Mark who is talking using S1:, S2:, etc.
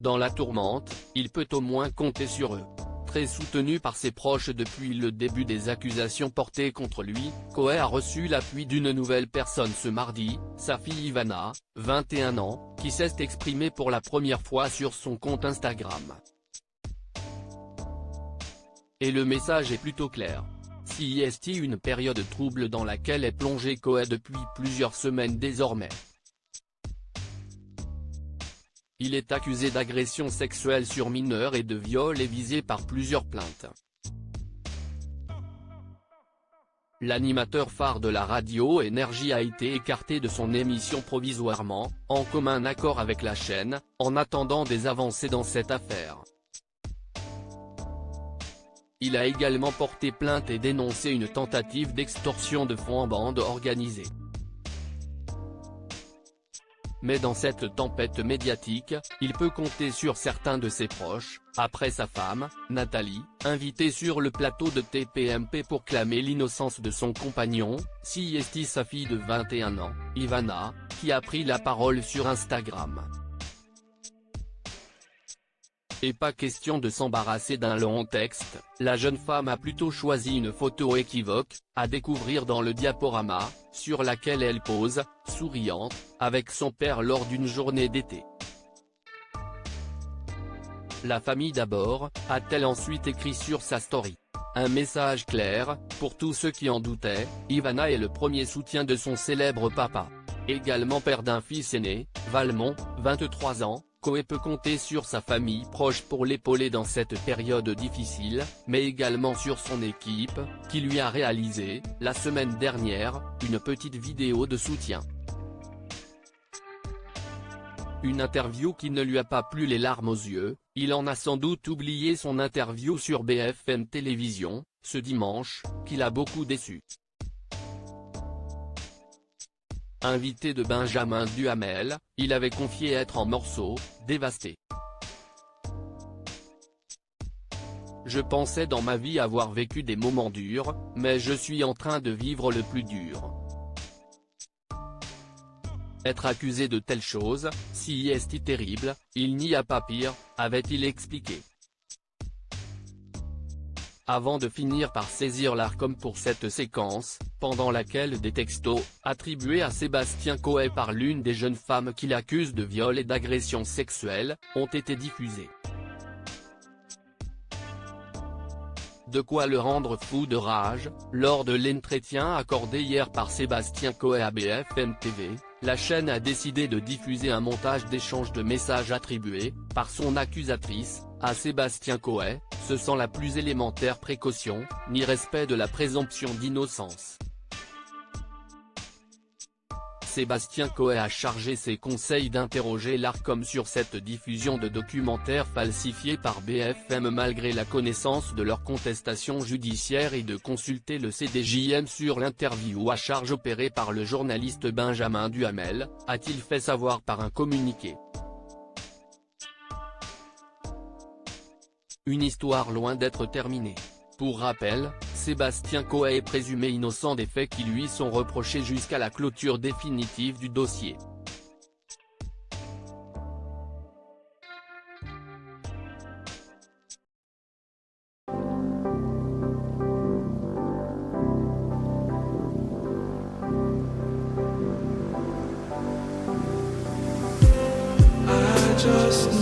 S1: Dans la tourmente, il peut au moins compter sur eux. Très soutenu par ses proches depuis le début des accusations portées contre lui, Coé a reçu l'appui d'une nouvelle personne ce mardi, sa fille Ivana, 21 ans, qui s'est exprimée pour la première fois sur son compte Instagram. Et le message est plutôt clair. C'est une période trouble dans laquelle est plongé Coé depuis plusieurs semaines désormais. Il est accusé d'agression sexuelle sur mineurs et de viol et visé par plusieurs plaintes. L'animateur phare de la radio Énergie a été écarté de son émission provisoirement, en commun accord avec la chaîne, en attendant des avancées dans cette affaire. Il a également porté plainte et dénoncé une tentative d'extorsion de fonds en bande organisée. Mais dans cette tempête médiatique, il peut compter sur certains de ses proches, après sa femme, Nathalie, invitée sur le plateau de TPMP pour clamer l'innocence de son compagnon, sa fille de 21 ans, Ivana, qui a pris la parole sur Instagram. Et pas question de s'embarrasser d'un long texte, la jeune femme a plutôt choisi une photo équivoque, à découvrir dans le diaporama, sur laquelle elle pose, souriante, avec son père lors d'une journée d'été. La famille d'abord, a-t-elle ensuite écrit sur sa story. Un message clair, pour tous ceux qui en doutaient, Ivana est le premier soutien de son célèbre papa. Également père d'un fils aîné, Valmont, 23 ans, Coé peut compter sur sa famille proche pour l'épauler dans cette période difficile, mais également sur son équipe, qui lui a réalisé, la semaine dernière, une petite vidéo de soutien. Une interview qui ne lui a pas plu les larmes aux yeux, il en a sans doute oublié son interview sur BFM Télévision, ce dimanche, qui l'a beaucoup déçu. Invité de Benjamin Duhamel, il avait confié être en morceaux, dévasté. Je pensais dans ma vie avoir vécu des moments durs, mais je suis en train de vivre le plus dur. Être accusé de telles choses, c'est terrible, il n'y a pas pire, avait-il expliqué. Avant de finir par saisir l'Arcom pour cette séquence, pendant laquelle des textos, attribués à Sébastien Coé par l'une des jeunes femmes qui l'accuse de viol et d'agression sexuelle, ont été diffusés. De quoi le rendre fou de rage, lors de l'entretien accordé hier par Sébastien Coé à BFM TV, la chaîne a décidé de diffuser un montage d'échanges de messages attribués, par son accusatrice, à Sébastien Coé, ce sans la plus élémentaire précaution, ni respect de la présomption d'innocence. Sébastien Coé a chargé ses conseils d'interroger l'Arcom sur cette diffusion de documentaires falsifiés par BFM malgré la connaissance de leur contestation judiciaire et de consulter le CDJM sur l'interview à charge opérée par le journaliste Benjamin Duhamel, a-t-il fait savoir par un communiqué. Une histoire loin d'être terminée. Pour rappel, Sébastien Coé est présumé innocent des faits qui lui sont reprochés jusqu'à la clôture définitive du dossier.
S2: I just